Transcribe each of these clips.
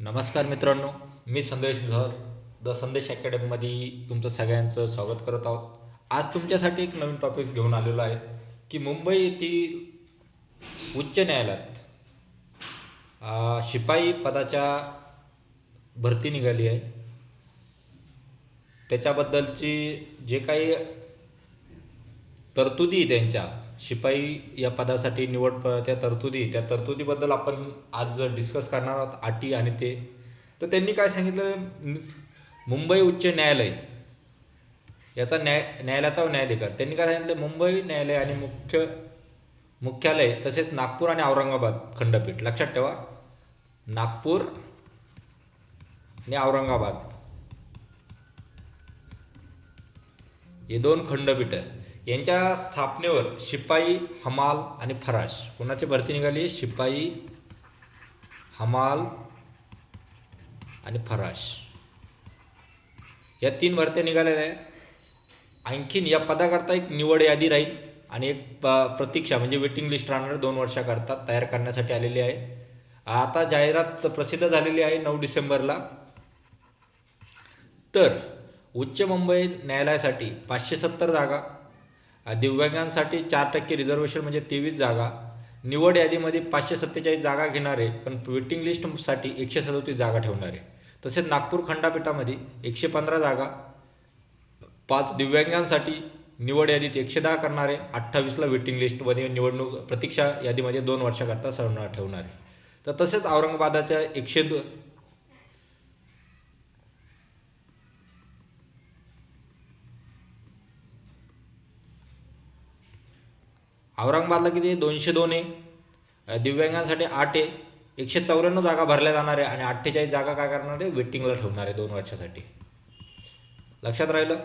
नमस्कार मित्रांनो, मी संदेश झर द संदेश अकॅडमीमध्ये तुमचं सगळ्यांचं स्वागत करत आहोत. आज तुमच्यासाठी एक नवीन टॉपिक घेऊन आलेलो आहे की मुंबई येथील उच्च न्यायालयात शिपाई पदाच्या भरती निघाली आहे. त्याच्याबद्दलची जे काही तरतुदी त्यांच्या शिपाई या पदासाठी त्या त्या तरतुदीबद्दल आपण आज डिस्कस करणार आहोत, अटी आणि ते. तर त्यांनी काय सांगितलं, मुंबई उच्च न्यायालय याचा न्यायालयाचा न्यायाधिकार त्यांनी काय सांगितलं, मुंबई न्यायालय आणि मुख्यालय तसेच नागपूर आणि औरंगाबाद खंडपीठ. लक्षात ठेवा, नागपूर आणि औरंगाबाद हे दोन खंडपीठ आहे. यांच्या स्थापनेवर शिपाई, हमाल आणि फराश कोणाची भरती निघाली? शिपाई, हमाल आणि फराश या तीन भरत्या निघालेल्या आहे. आणखीन या पदाकरता एक निवड यादी राहील आणि एक प्रतीक्षा म्हणजे वेटिंग लिस्ट राहणार 2 वर्षाकरता तयार करण्यासाठी आलेली आहे. आता जाहिरात प्रसिद्ध झालेली आहे 9 डिसेंबरला. तर उच्च मुंबई न्यायालयासाठी 570 जागा, दिव्यांगांसाठी 4% रिझर्वेशन म्हणजे 23 जागा, निवड यादीमध्ये 547 जागा घेणारे पण वेटिंग लिस्टसाठी 137 जागा ठेवणारे. तसेच नागपूर खंडपीठामध्ये 115 जागा, 5 दिव्यांगांसाठी निवड यादीत 110 करणारे, 28ला वेटिंग लिस्टमध्ये निवडणूक प्रतीक्षा यादीमध्ये 2 वर्षाकरता ठेवणारे. तर तसेच औरंगाबादच्या 102 औरंगाबादला किती? 202 आहे. दिव्यांगांसाठी 8 आहे. 194 जागा भरल्या जाणार आहे आणि 48 जागा काय करणार आहे? वेटिंगला ठेवणार आहे 2 वर्षासाठी. लक्षात राहिलं.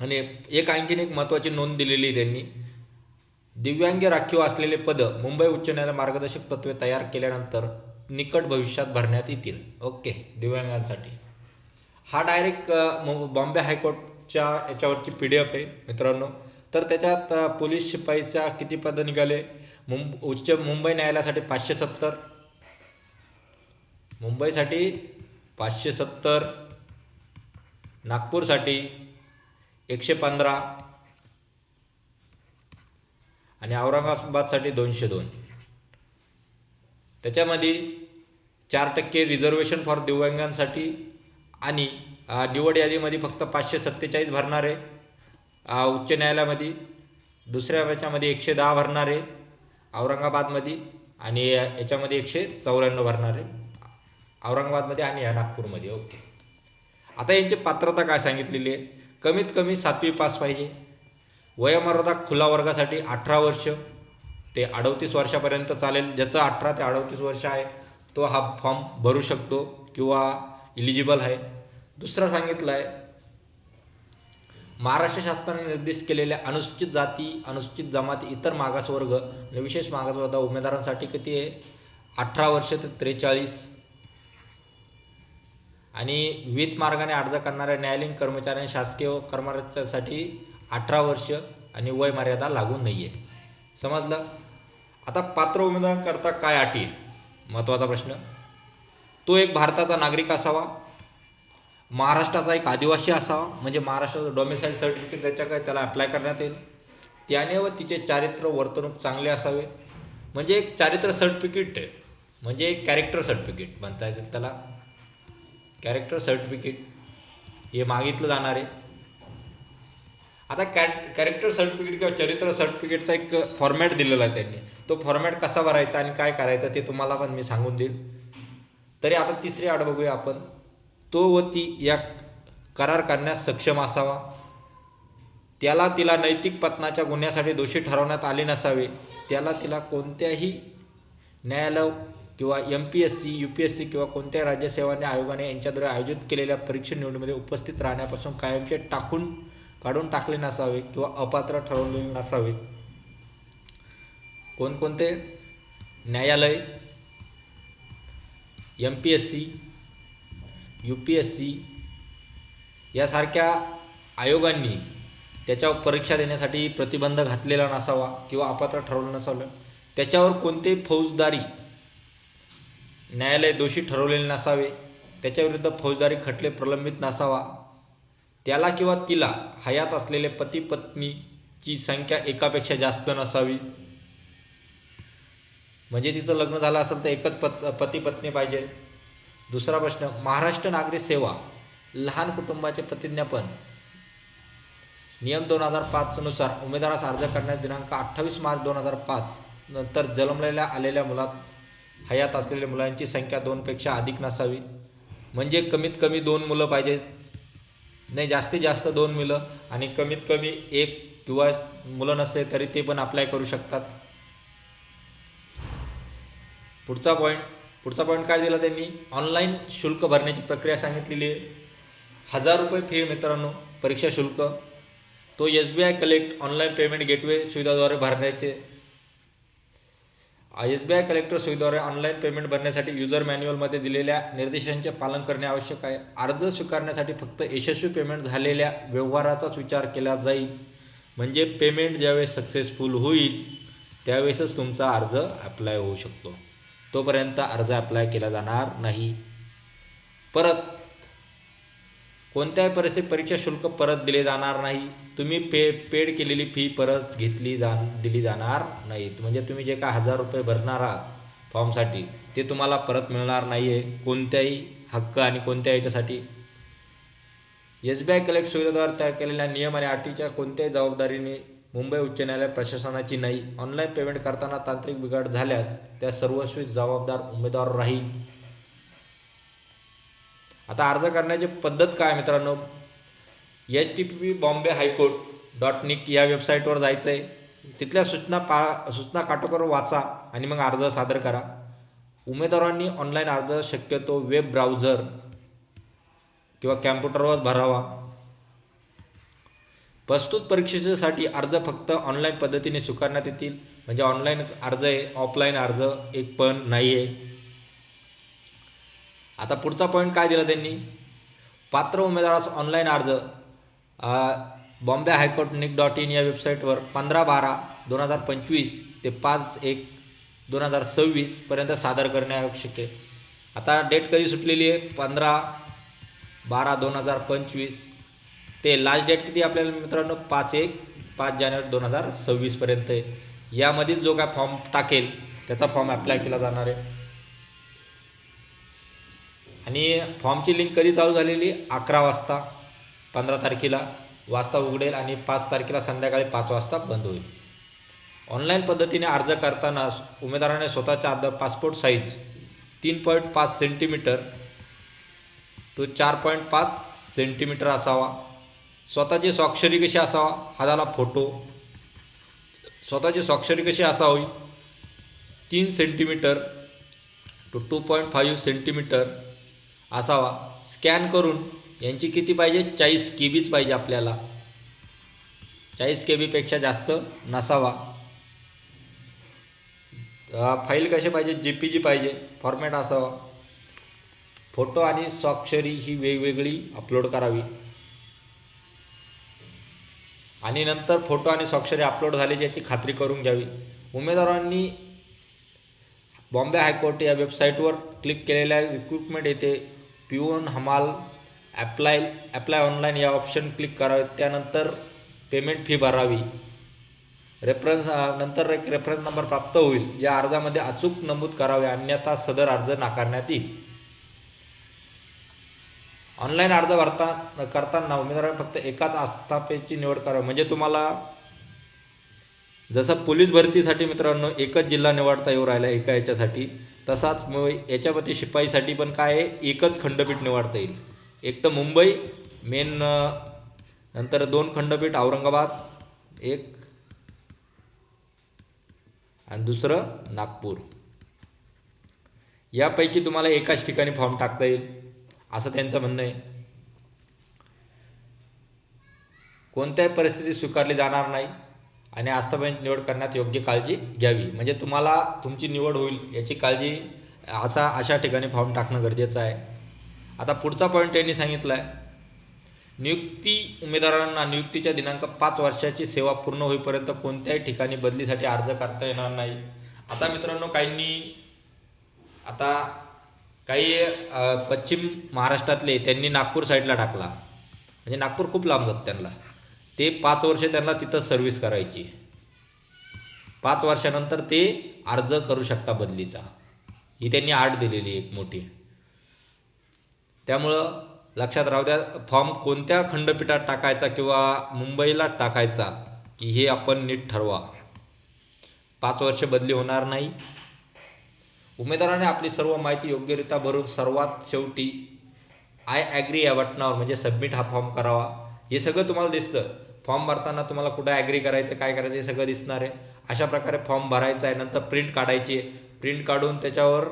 आणि आणखीन एक महत्त्वाची नोंद दिलेली आहे त्यांनी, दिव्यांग राखीव असलेले पद मुंबई उच्च न्यायालय मार्गदर्शक तत्त्वे तयार केल्यानंतर निकट भविष्यात भरण्यात येतील. ओके, दिव्यांगांसाठी हा डायरेक्ट बॉम्बे हायकोर्टच्या याच्यावरची PDF आहे मित्रांनो. तर त्याच्यात पोलीस शिपाईच्या किती पदं निघाले? मुंबई न्यायालयासाठी 570, मुंबईसाठी 570, नागपूरसाठी 115 आणि औरंगाबादसाठी 202. त्याच्यामध्ये 4% रिझर्वेशन फॉर दिव्यांगांसाठी आणि निवड यादीमध्ये फक्त 547 भरणारे, उच्च न्यायालयामध्ये दुसऱ्या याच्यामध्ये 110 भरणारे औरंगाबादमध्ये आणि याच्यामध्ये 194 भरणारे औरंगाबादमध्ये आणि नागपूरमध्ये. ओके, आता यांची पात्रता काय सांगितलेली आहे? कमीत कमी 7वी पास पाहिजे. वयोमर्यादा खुला वर्गासाठी 18 वर्ष ते 38 वर्षापर्यंत चालेल. ज्याचं 18 ते 38 वर्ष आहे तो हा फॉर्म भरू शकतो किंवा इलिजिबल आहे. दुसरा सांगितलं आहे, महाराष्ट्र शासनाने निर्देश केलेल्या अनुसूचित जाती, अनुसूचित जमाती, इतर मागासवर्ग आणि विशेष मागासवर्ग उमेदवारांसाठी किती आहे? 18 वर्ष ते 43 आणि विविध मार्गाने अर्ज करणाऱ्या न्यायालयीन कर्मचारी, शासकीय कर्मचाऱ्यांसाठी 18 वर्ष आणि वय मर्यादा लागू नाही आहे. समजलं. आता पात्र उमेदवारांकरता काय अटी आहे? महत्त्वाचा प्रश्न. तो एक भारताचा नागरिक असावा, महाराष्ट्राचा एक आदिवासी असावा म्हणजे महाराष्ट्राचं डोमिसाईल सर्टिफिकेट त्याला अप्लाय करण्यात येईल. त्याने व तिचे चारित्र्य वर्तणूक चांगले असावे म्हणजे एक चारित्र्य सर्टिफिकेट आहे, म्हणजे एक कॅरेक्टर सर्टिफिकेट म्हणता येईल त्याला. कॅरेक्टर सर्टिफिकेट हे मागितलं जाणार आहे. आता कॅरेक्टर सर्टिफिकेट किंवा चरित्र सर्टिफिकेटचा एक फॉर्मॅट दिलेला आहे त्यांनी. तो फॉर्मॅट कसा भरायचा आणि काय करायचं ते तुम्हाला पण मी सांगून देईल. तरी आता तिसरी अट बघूया आपण. तो व ती या करार करण्यास सक्षम असावा, तिला नैतिक पतनाच्या गुन्ह्यासाठी दोषी ठरवण्यात आले नसावे, तिला कोणत्याही न्यायालय किंवा MPSC, UPSC किंवा कोणत्याही राज्य सेवा आयोगाने यांच्याद्वारे आयोजित केलेल्या परीक्षा निवडीमध्ये उपस्थित राहण्यापासून कायमचे काढून टाकले नसावे किंवा अपात्र ठरवलेले नसावे. कोणकोणते न्यायालय, MPSC, UPSC यासारख्या आयोगांनी त्याच्यावर परीक्षा देण्यासाठी प्रतिबंध घातलेला नसावा किंवा अपात्र ठरवलं नसावं. त्याच्यावर कोणतेही फौजदारी न्यायालय दोषी ठरवलेले नसावे, त्याच्याविरुद्ध फौजदारी खटले प्रलंबित नसावा, त्याला किंवा तिला हयात असलेले पती पत्नीची संख्या एकापेक्षा जास्त नसावी, म्हणजे तिचं लग्न झालं असेल तर एकच पती पत्नी पाहिजे. दुसरा प्रश्न, महाराष्ट्र नागरी सेवा लहान कुटुंबाचे प्रतिज्ञापन नियम 2005 नुसार उमेदवारास अर्ज करण्यास दिनांक 28 मार्च 2005 नंतर जन्मलेल्या आलेल्या मुलात हयात असलेल्या मुलांची संख्या 2पेक्षा अधिक नसावी, म्हणजे कमीत कमी 2 मुलं पाहिजेत, नाही जास्तीत जास्त 2 मुलं, आणि कमीत कमी 1 किंवा मुलं नसले तरी ते पण अप्लाय करू शकतात. पुढचा पॉईंट काय दिला त्यांनी, ऑनलाईन शुल्क भरण्याची प्रक्रिया सांगितलेली आहे. 1000 रुपये फी मित्रांनो परीक्षा शुल्क, तो SBI collect online payment gateway सुविधाद्वारे भरण्याचे. SBI कलेक्टर सुविधाद्वारे ऑनलाईन पेमेंट भरण्यासाठी युजर मॅन्युअलमध्ये दिलेल्या निर्देशांचे पालन करणे आवश्यक आहे. अर्ज स्वीकारण्यासाठी फक्त यशस्वी पेमेंट झालेल्या व्यवहाराचाच विचार केला जाईल, म्हणजे पेमेंट ज्यावेळेस सक्सेसफुल होईल त्यावेळेसच तुमचा अर्ज अप्लाय होऊ शकतो, तोपर्यंत अर्ज अप्लाय केला जाणार नाही. परत कोणत्याही परिस्थितीत परीक्षा शुल्क परत दिले जाणार नाही. तुम्ही पेड केलेली फी परत दिली जाणार नाही, म्हणजे तुम्ही जे काय 1000 रुपये भरणार आहात फॉर्मसाठी ते तुम्हाला परत मिळणार नाही आहे कोणत्याही हक्क आणि कोणत्याही याच्यासाठी. SBI कलेक्ट सुविधाद्वारे तयार केलेल्या नियम आणि अटीच्या कोणत्याही जबाबदारीने मुंबई उच्च न्यायालय प्रशासनाची नाही. ऑनलाईन पेमेंट करताना तांत्रिक बिघाड झाल्यास त्या सर्वस्वी जबाबदार उमेदवार राहील. आता अर्ज करण्याची पद्धत काय मित्रांनो, http bombay-high-court.nic या वेबसाईटवर जायचं आहे. तिथल्या सूचना काटेकोर वाचा आणि मग अर्ज सादर करा. उमेदवारांनी ऑनलाईन अर्ज शक्यतो वेब ब्राउझर किंवा कॅम्प्युटरवर भरावा. प्रस्तुत परीक्षेसाठी अर्ज फक्त ऑनलाईन पद्धतीने स्वीकारण्यात येतील, म्हणजे ऑनलाईन अर्ज आहे, ऑफलाईन अर्ज एक पण नाही आहे. आता पुढचा पॉईंट काय दिला त्यांनी, पात्र उमेदवारास ऑनलाईन अर्ज bombay-high-court.nic.in या वेबसाईटवर 15/12/2025 ते 5/1/2026 पर्यंत सादर करणे आवश्यक आहे. आता डेट कधी सुटलेली आहे, 15/12/2025 ते लास्ट डेट किती आपल्याला मित्रांनो 5 जानेवारी 2026 पर्यंत आहे. यामध्येच जो काय फॉर्म टाकेल त्याचा फॉर्म अप्लाय केला जाणार आहे. आणि फॉर्मची लिंक कधी चालू झालेली, 11 वाजता 15 तारखेला वाजता उघडेल आणि 5 तारखेला संध्याकाळी 5 वाजता बंद होईल. ऑनलाईन पद्धतीने अर्ज करताना उमेदवाराने स्वतःचा पासपोर्ट साईज 3.5 सेंटीमीटर तो 4.5 सेंटीमीटर असावा. स्वतःची स्वाक्षरी कशी असावा, हा झाला फोटो. स्वतःची स्वाक्षरी कशी असावी, 3 सेंटीमीटर टू 2.5 सेंटीमीटर असावा. स्कॅन करून यांची किती पाहिजे, 40 KB पाहिजे आपल्याला, 40 KB जास्त नसावा. फाईल कशी पाहिजे, JPG पाहिजे, फॉर्मॅट असावा. फोटो आणि स्वाक्षरी ही वेगवेगळी अपलोड करावी. आणि नंतर फोटो आणि स्वाक्षरी अपलोड झाल्याची याची खात्री करून घ्यावी. उमेदवारांनी बॉम्बे हायकोर्ट या वेबसाईटवर क्लिक केलेल्या रिक्रुटमेंट येथे पिऊन हमाल अप्लाय ऑनलाईन या ऑप्शन क्लिक करावे. त्यानंतर पेमेंट फी भरावी. नंतर एक रेफरन्स नंबर प्राप्त होईल, ज्या अर्जामध्ये अचूक नमूद करावे, अन्यथा सदर अर्ज नाकारण्यात येईल. ऑनलाईन अर्ज करताना उमेदवारांनी फक्त एकाच आस्थापनेची निवड करावी. म्हणजे तुम्हाला जसं पोलीस भरतीसाठी मित्रांनो एकच जिल्हा निवडता येऊ राहिला एका याच्यासाठी, तसाच याच्यामध्ये शिपाईसाठी पण काय आहे, एकच खंडपीठ निवडता येईल. एक तर मुंबई मेन, नंतर 2 खंडपीठ औरंगाबाद एक, आणि दुसरं नागपूर. यापैकी तुम्हाला एकाच ठिकाणी फॉर्म टाकता येईल असं त्यांचं म्हणणं आहे. कोणत्याही परिस्थितीत स्वीकारली जाणार नाही आणि आस्थापनेची निवड करण्यात योग्य काळजी घ्यावी. म्हणजे तुम्हाला तुमची निवड होईल याची काळजी अशा ठिकाणी फॉर्म टाकणं गरजेचं आहे. आता पुढचा पॉईंट त्यांनी सांगितला आहे, उमेदवारांना नियुक्तीच्या दिनांक 5 वर्षाची सेवा पूर्ण होईपर्यंत कोणत्याही ठिकाणी बदलीसाठी अर्ज करता येणार नाही. आता मित्रांनो काहींनी आता काही पश्चिम महाराष्ट्रातले त्यांनी नागपूर साईडला टाकला, म्हणजे नागपूर खूप लांब जात त्यांना. ते 5 वर्ष त्यांना तिथं सर्व्हिस करायची. 5 वर्षानंतर ते अर्ज करू शकता बदलीचा. ही त्यांनी अट दिलेली एक मोठी. त्यामुळं लक्षात राहू द्या, फॉर्म कोणत्या खंडपीठात टाकायचा किंवा मुंबईला टाकायचा की हे आपण नीट ठरवा. 5 वर्ष बदली होणार नाही. उमेदवाराने आपली सर्व माहिती योग्यरित्या भरून सर्वात शेवटी आय ॲग्री या बटनावर म्हणजे सबमिट हा फॉर्म करावा. हे सगळं तुम्हाला दिसतं. फॉर्म भरताना तुम्हाला कुठं ॲग्री करायचं, काय करायचं हे सगळं दिसणार आहे. अशा प्रकारे फॉर्म भरायचा आहे. नंतर प्रिंट काढायची आहे. प्रिंट काढून त्याच्यावर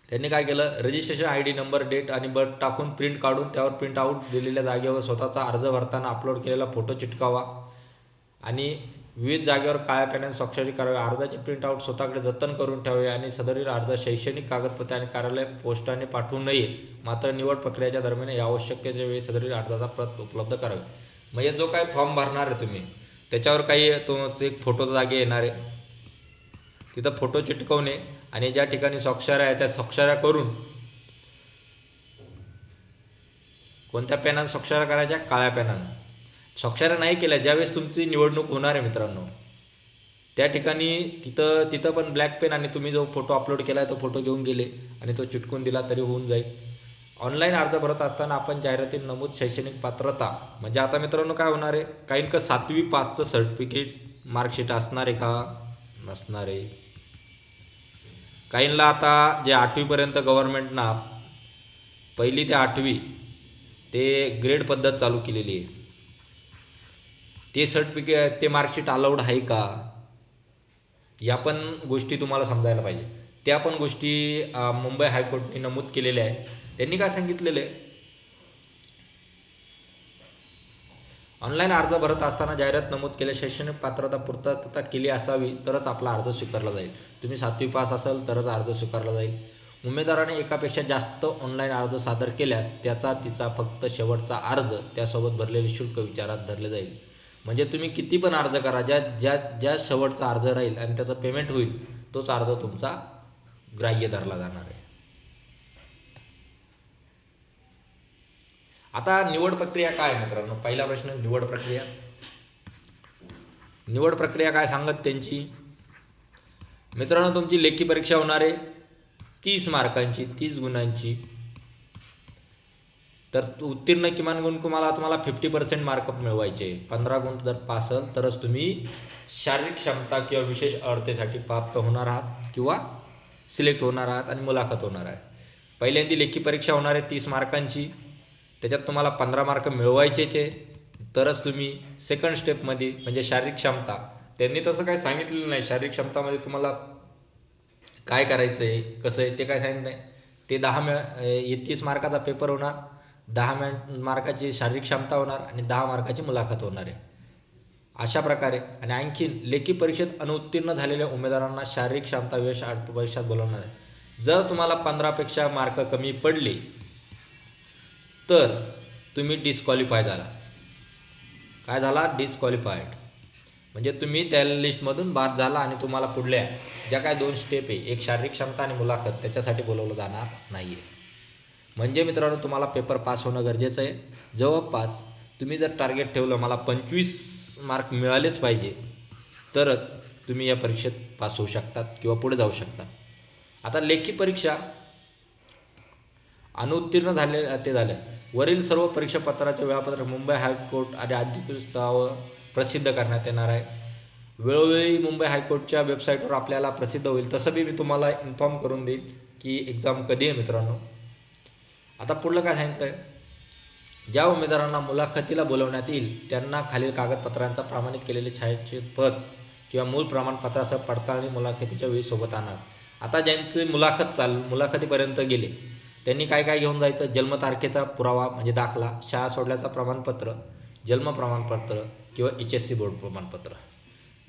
त्यांनी काय केलं, रजिस्ट्रेशन ID नंबर, डेट आणि बर्थ टाकून प्रिंट काढून त्यावर प्रिंट आऊट दिलेल्या जागेवर स्वतःचा अर्ज भरताना अपलोड केलेला फोटो चिटकावा आणि विविध जागेवर काळ्या पेनाने स्वाक्षरी करावी. अर्जाची प्रिंट आऊट स्वतःकडे जतन करून ठेवावे आणि सदरील अर्ज शैक्षणिक कागदपत्रे आणि कार्यालय पोस्टाने पाठवू नये. मात्र निवड प्रक्रियेच्या दरम्यान या आवश्यकतेच्या वेळी सदरील अर्जाचा प्रत उपलब्ध करावी. म्हणजे जो काय फॉर्म भरणार आहे तुम्ही त्याच्यावर काही तो एक फोटोचा जागे येणार आहे, तिथं फोटो चिटकवणे आणि ज्या ठिकाणी स्वाक्षऱ्या आहे त्या स्वाक्षऱ्या करून, कोणत्या पेनानं स्वाक्षऱ्या करायच्या, काळ्या पेनानं. स्वाक्षऱ्या नाही केल्या ज्यावेळेस तुमची निवडणूक होणार आहे मित्रांनो, त्या ठिकाणी तिथं पण ब्लॅक पेन आणि तुम्ही जो फोटो अपलोड केला आहे तो फोटो घेऊन गेले आणि तो चिटकून दिला तरी होऊन जाईल. ऑनलाईन अर्ज भरत असताना आपण जाहिरातीत नमूद शैक्षणिक पात्रता म्हणजे आता मित्रांनो काय होणार आहे, काहींका 7वी पासचं सर्टिफिकेट मार्कशीट असणार आहे का, नसणार आहे. काहींना आता जे 8वीपर्यंत गव्हर्नमेंटना 1ली ते 8वी ते ग्रेड पद्धत चालू केलेली आहे, ते सर्टिफिकेट ते मार्कशीट अलाउड आहे का, या पण गोष्टी तुम्हाला समजायला पाहिजे. त्या पण गोष्टी मुंबई हायकोर्टने नमूद केलेल्या आहे. त्यांनी काय सांगितलेलं आहे, ऑनलाईन अर्ज भरत असताना जाहिरात नमूद केले शैक्षणिक पात्रता पूर्तता केली असावी तरच आपला अर्ज स्वीकारला जाईल. तुम्ही 7वी पास असाल तरच अर्ज स्वीकारला जाईल. उमेदवाराने एकापेक्षा जास्त ऑनलाईन अर्ज सादर केल्यास तिचा फक्त शेवटचा अर्ज त्यासोबत भरलेले शुल्क विचारात धरले जाईल. म्हणजे तुम्ही किती पण अर्ज करा, ज्या शेवटचा अर्ज राहील आणि त्याचं पेमेंट होईल तोच अर्ज तुमचा ग्राह्य धरला जाणार आहे. आता निवड प्रक्रिया काय मित्रांनो, पहिला प्रश्न निवड प्रक्रिया काय सांगत त्यांची. मित्रांनो तुमची लेखी परीक्षा होणार आहे 30 मार्कांची, 30 गुणांची. तर उत्तीर्ण किमान गुण तुम्हाला 50% मार्क मिळवायचे. 15 गुण जर पास असाल तरच तुम्ही शारीरिक क्षमता किंवा विशेष अर्हतेसाठी प्राप्त होणार आहात किंवा सिलेक्ट होणार आहात आणि मुलाखत होणार आहे. पहिल्यांदी लेखी परीक्षा होणार आहे 30 मार्कांची, त्याच्यात तुम्हाला 15 मार्क मिळवायचेच आहे. तरच तुम्ही सेकंड स्टेपमध्ये म्हणजे शारीरिक क्षमता, त्यांनी तसं काही सांगितलेलं नाही शारीरिक क्षमतामध्ये तुम्हाला काय करायचं आहे कसं आहे ते काय सांगितलं नाही. ते 30 मार्काचा पेपर होणार, 10 मार्काची शारीरिक क्षमता होणार आणि 10 मार्काची मुलाखत होणार आहे. अशा प्रकारे आणि आणखीन लेखी परीक्षेत अनुत्तीर्ण झालेल्या उमेदवारांना शारीरिक क्षमता परीक्षात बोलवणार आहे. जर तुम्हाला 15पेक्षा मार्क कमी पडले तर तुम्ही डिस्क्वालिफाय झाला. काय झाला, डिस्क्वालिफाईड. म्हणजे तुम्ही त्या लिस्टमधून बाद झाला आणि तुम्हाला पुढल्या ज्या काय 2 स्टेप आहे, एक शारीरिक क्षमता आणि मुलाखत, त्याच्यासाठी बोलवलं जाणार नाही आहे. म्हणजे मित्रांनो तुम्हाला पेपर पास होणं गरजेचं आहे. जवळपास तुम्ही जर टार्गेट ठेवलं मला 25 मार्क मिळालेच पाहिजे तरच तुम्ही या परीक्षेत पास होऊ शकतात किंवा पुढे जाऊ शकतात. आता लेखी परीक्षा अनुत्तीर्ण झाले वरील सर्व परीक्षापत्राचे वेळापत्रक मुंबई हायकोर्ट आणि अधिकृत प्रसिद्ध करण्यात येणार आहे. वेळोवेळी मुंबई हायकोर्टच्या वेबसाईटवर आपल्याला प्रसिद्ध होईल. तसं मी तुम्हाला इन्फॉर्म करून देईल की एक्झाम कधी आहे मित्रांनो. आता पुढलं काय सांगितलं आहे, ज्या उमेदवारांना मुलाखतीला बोलवण्यात येईल त्यांना खालील कागदपत्रांचा प्रमाणित केलेले छायाचित्र पद किंवा मूळ प्रमाणपत्रासह पडताळणी मुलाखतीच्या वेळी सोबत आणणार. आता ज्यांचे मुलाखतीपर्यंत गेले त्यांनी काय काय घेऊन जायचं, जन्मतारखेचा पुरावा म्हणजे दाखला, शाळा सोडल्याचा प्रमाणपत्र, जन्म प्रमाणपत्र किंवा HSC बोर्ड प्रमाणपत्र.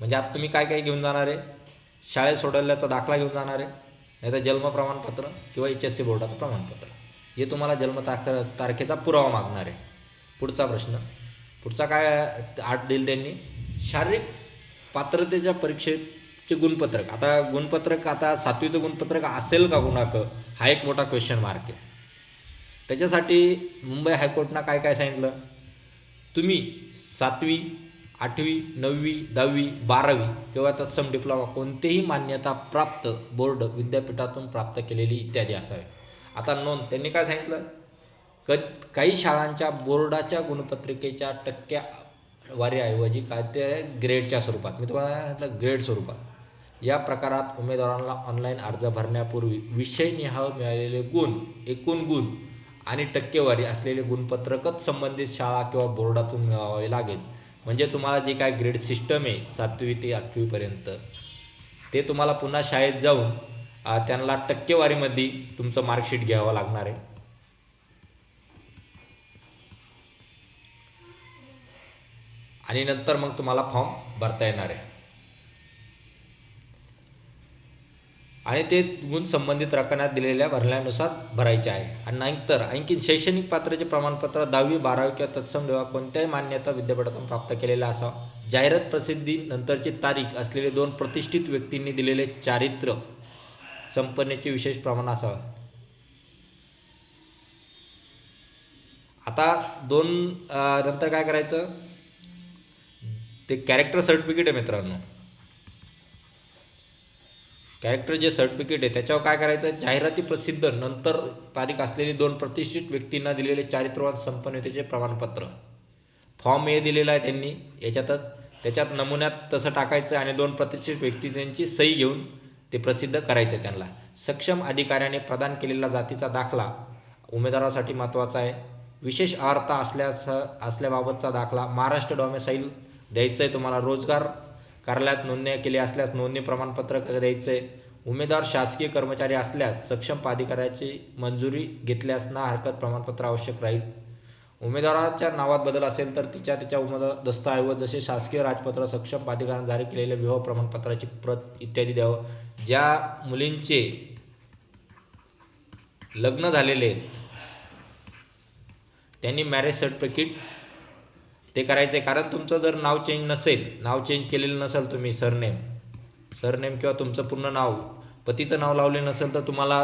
म्हणजे आता तुम्ही काय काय घेऊन जाणार आहे, शाळेत सोडल्याचा दाखला घेऊन जाणार आहे, नाहीतर जन्म प्रमाणपत्र किंवा HSC बोर्डाचं प्रमाणपत्र. हे तुम्हाला तारखेचा पुरावा मागणार आहे. पुढचा प्रश्न, पुढचा काय 8 देईल त्यांनी, शारीरिक पात्रतेच्या परीक्षेत चे गुणपत्रक, आता गुणपत्रक आता 7वीचं गुणपत्रक असेल का कुणाकं, हा एक मोठा क्वेश्चन मार्क आहे. त्याच्यासाठी मुंबई हायकोर्टनं काय काय सांगितलं, तुम्ही 7वी 8वी 9वी 10वी 12वी किंवा तत्सम डिप्लोमा कोणतेही मान्यता प्राप्त बोर्ड विद्यापीठातून प्राप्त केलेली इत्यादी असावे. आता नोंद त्यांनी काय सांगितलं, काही शाळांच्या बोर्डाच्या गुणपत्रिकेच्या टक्केवारीऐवजी काय ते ग्रेडच्या स्वरूपात, मी तुम्हाला सांगितलं ग्रेड स्वरूपात, या प्रकारात उमेदवारांना ऑनलाईन अर्ज भरण्यापूर्वी विषयनिहाय मिळालेले गुण, एकूण गुण आणि टक्केवारी असलेले गुणपत्रकच संबंधित शाळा किंवा बोर्डातून मिळवावे लागेल. म्हणजे तुम्हाला जे काय ग्रेड सिस्टम आहे 7वी ते 8वीपर्यंत, ते तुम्हाला पुन्हा शाळेत जाऊन त्यांना टक्केवारीमध्ये तुमचं मार्कशीट घ्यावं लागणार आहे. आणि नंतर मग तुम्हाला फॉर्म भरता येणार आहे. आणि ते गुण संबंधित रकान्यात दिलेल्या भरल्यानुसार भरायचे आहे. आणि नंतर आणखी शैक्षणिक पात्रतेचे प्रमाणपत्र 10वी 12वी किंवा तत्सम किंवा कोणत्याही मान्यता विद्यापीठातून प्राप्त केलेला असावा. जाहिरात प्रसिद्धी नंतरची तारीख असलेले 2 प्रतिष्ठित व्यक्तींनी दिलेले चारित्र्य संपन्नतेचे विशेष प्रमाण असावं. आता 2 नंतर काय करायचं, ते कॅरेक्टर सर्टिफिकेट आहे मित्रांनो. कॅरेक्टर जे सर्टिफिकेट आहे त्याच्यावर काय करायचं, जाहिराती प्रसिद्ध नंतर तारीख असलेली 2 प्रतिष्ठित व्यक्तींना दिलेले चारित्र्यवान संपन्नतेचे प्रमाणपत्र. फॉर्म ए दिलेला आहे त्यांनी याच्यातच, त्याच्यात नमुन्यात तसं टाकायचं आणि 2 प्रतिष्ठित व्यक्ती त्यांची सही घेऊन ते प्रसिद्ध करायचं. त्यांना सक्षम अधिकाऱ्याने प्रदान केलेला जातीचा दाखला उमेदवारासाठी महत्त्वाचा आहे. विशेष अर्हता असल्याबाबतचा दाखला, महाराष्ट्र डॉमेसाईल द्यायचं आहे तुम्हाला. रोजगार कार्यालयात नोंदणी केली असल्यास नोंदणी प्रमाणपत्र द्यायचं आहे. उमेदवार शासकीय कर्मचारी असल्यास सक्षम अधिकाऱ्याची मंजुरी घेतल्यास ना हरकत प्रमाणपत्र आवश्यक राहील. उमेदवाराच्या नावात बदल असेल तर तिच्या उमेदवार दस्तऐवज जसे शासकीय राजपत्र, सक्षम अधिकाऱ्याने जारी केलेले विवाह प्रमाणपत्राची प्रत इत्यादी द्यावं. ज्या मुलींचे लग्न झालेले आहेत त्यांनी मॅरेज सर्टिफिकेट ते करायचं आहे. कारण तुमचं जर नाव चेंज नसेल, नाव चेंज केलेलं नसेल तुम्ही, सरनेम किंवा तुमचं पूर्ण नाव, पतीचं नाव लावले नसेल तर तुम्हाला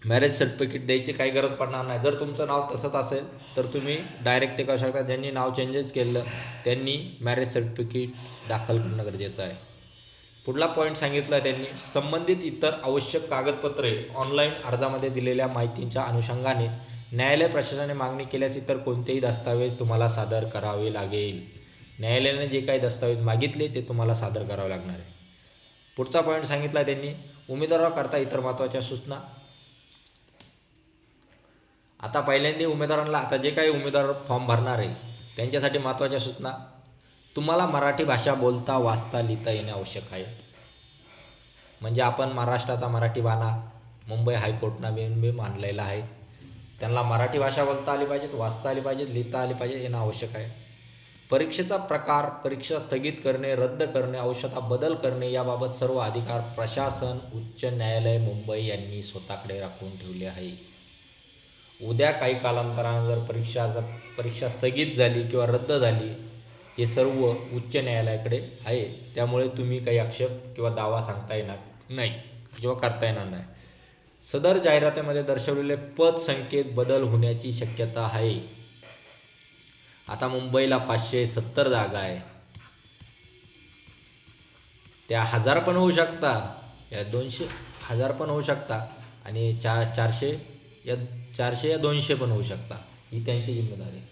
मॅरेज सर्टिफिकेट द्यायची काही गरज पडणार नाही. जर तुमचं नाव तसंच असेल तर तुम्ही डायरेक्ट ते करू शकता. ज्यांनी नाव चेंजेस केलं त्यांनी मॅरेज सर्टिफिकेट दाखल करणं गरजेचं आहे. पुढला पॉईंट सांगितला त्यांनी, संबंधित इतर आवश्यक कागदपत्रे ऑनलाईन अर्जामध्ये दिलेल्या माहितीच्या अनुषंगाने न्यायालय प्रशासनाने मागणी केल्यास इतर कोणतेही दस्तावेज तुम्हाला सादर करावे लागेल. न्यायालयाने जे काही दस्तावेज मागितले ते तुम्हाला सादर करावे लागणार आहे. पुढचा पॉईंट सांगितला त्यांनी, उमेदवाराकरता इतर महत्त्वाच्या सूचना. आता पहिल्यांदा उमेदवारांना, आता जे काही उमेदवार फॉर्म भरणार आहे त्यांच्यासाठी महत्त्वाच्या सूचना, तुम्हाला मराठी भाषा बोलता वाचता लिहिता येणे आवश्यक आहे. म्हणजे आपण महाराष्ट्राचा मराठी बाणा मुंबई हायकोर्टनं बेनबी मानलेला आहे. त्यांना मराठी भाषा बोलता आली पाहिजे, वाचता आली पाहिजे, लिहिता आली पाहिजे, येणं आवश्यक आहे. परीक्षेचा प्रकार, परीक्षा स्थगित करणे, रद्द करणे, औषधा बदल करणे याबाबत सर्व अधिकार प्रशासन उच्च न्यायालय मुंबई यांनी स्वतःकडे राखून ठेवले आहे. उद्या काही कालांतराने जर परीक्षा स्थगित झाली किंवा रद्द झाली, हे सर्व उच्च न्यायालयाकडे आहे. त्यामुळे तुम्ही काही आक्षेप किंवा दावा सांगता येणार नाही किंवा करता येणार नाही. सदर जाहिरातीमध्ये दर्शवलेले पद संख्येत बदल होण्याची शक्यता आहे. आता मुंबईला 570 जागा आहे, त्या 1000 पण होऊ शकता, या 200,000 पण होऊ शकता, आणि 400 या 200 पण होऊ शकता. ही त्यांची जिम्मेदारी आहे.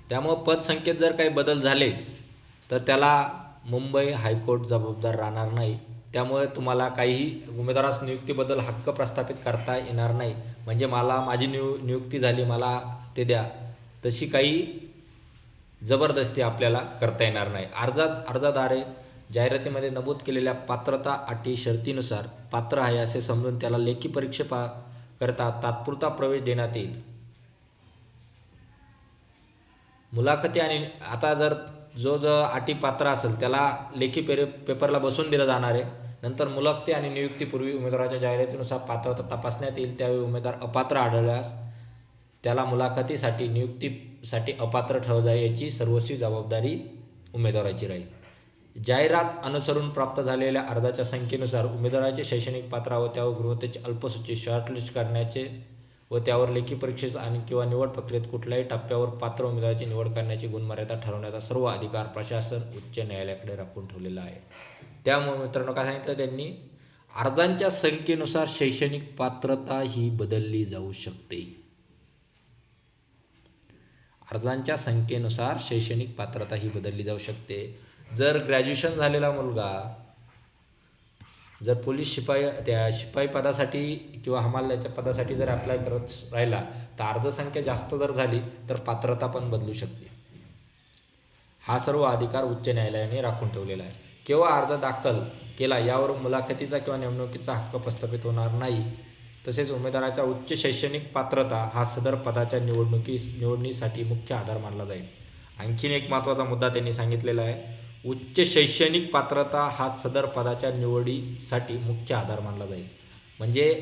त्यामुळं पदसंख्येत जर काही बदल झालेच तर त्याला मुंबई हायकोर्ट जबाबदार राहणार नाही. त्यामुळे तुम्हाला काहीही उमेदवारास नियुक्तीबद्दल हक्क प्रस्थापित करता येणार नाही. म्हणजे माझी नियुक्ती झाली, मला ते द्या, तशी काही जबरदस्ती आपल्याला करता येणार नाही. अर्जदारे जाहिरातीमध्ये नमूद केलेल्या पात्रता अटी शर्तीनुसार पात्र आहे असे समजून त्याला लेखी परीक्षेकरता तात्पुरता प्रवेश देण्यात येईल. मुलाखती आणि आता जर जो जो अटी पात्र असेल त्याला लेखी पेपरला बसून दिलं जाणार आहे. नंतर मुलाखती आणि नियुक्तीपूर्वी उमेदवाराच्या जाहिरातीनुसार पात्रता तपासण्यात येईल. त्यावेळी उमेदवार अपात्र आढळल्यास त्याला मुलाखतीसाठी नियुक्तीसाठी अपात्र ठरवलं जाईल. याची सर्वस्वी जबाबदारी उमेदवाराची राहील. जाहिरात अनुसरून प्राप्त झालेल्या अर्जाच्या संख्येनुसार उमेदवाराचे शैक्षणिक पात्रता व त्यावर गुणवत्तेची अल्पसूची शॉर्टलिस्ट करण्याचे व त्यावर लेखी परीक्षेत आणि किंवा निवड प्रक्रियेत कुठल्याही टप्प्यावर पात्र उमेदवाराची निवड करण्याची गुणमर्यादा ठरवण्याचा सर्व अधिकार प्रशासन उच्च न्यायालयाकडे राखून ठेवलेला आहे. त्यामुळे मित्रांनो काय सांगितलं त्यांनी, अर्जांच्या संख्येनुसार शैक्षणिक पात्रता ही बदलली जाऊ शकते. अर्जांच्या संख्येनुसार शैक्षणिक पात्रता ही बदलली जाऊ शकते. जर ग्रॅज्युएशन झालेला मुलगा जर पोलीस शिपाई पदासाठी किंवा हमालाच्या पदासाठी जर अप्लाय करत राहिला तर अर्जसंख्या जास्त जर झाली तर पात्रता पण बदलू शकते. हा सर्व अधिकार उच्च न्यायालयाने राखून ठेवलेला आहे. केव्हा अर्ज दाखल केला यावरून मुलाखतीचा किंवा नेमणुकीचा हक्क प्रस्थापित होणार नाही. तसेच उमेदवाराच्या उच्च शैक्षणिक पात्रता हा सदर पदाच्या निवडणीसाठी मुख्य आधार मानला जाईल. आणखीन एक महत्त्वाचा मुद्दा त्यांनी सांगितलेला आहे, उच्च शैक्षणिक पात्रता हा सदर पदाच्या निवडीसाठी मुख्य आधार मानला जाईल. म्हणजे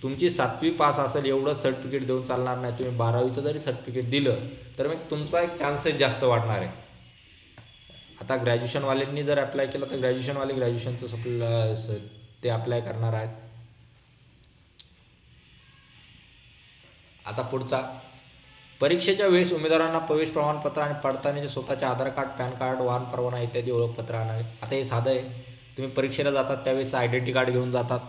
तुमची 7वी पास असेल एवढं सर्टिफिकेट देऊन चालणार नाही. तुम्ही 12वीचं जरी सर्टिफिकेट दिलं तर मग तुमचा एक चान्सेस जास्त वाढणार आहे. आता ग्रॅज्युएशनवाल्यांनी जर अप्लाय केलं तर ग्रॅज्युएशनवाले ग्रॅज्युएशनचं ते अप्लाय करणार आहेत. आता पुढचा, परीक्षेच्या वेळेस उमेदवारांना प्रवेश प्रमाणपत्र आणि पडताळणीचे स्वतःचे आधार कार्ड, पॅन कार्ड, वाहन परवाना इत्यादी ओळखपत्र आणावे. आता हे साधं आहे. तुम्ही परीक्षेला जातात त्यावेळेस आयडेंटिटी कार्ड घेऊन जातात.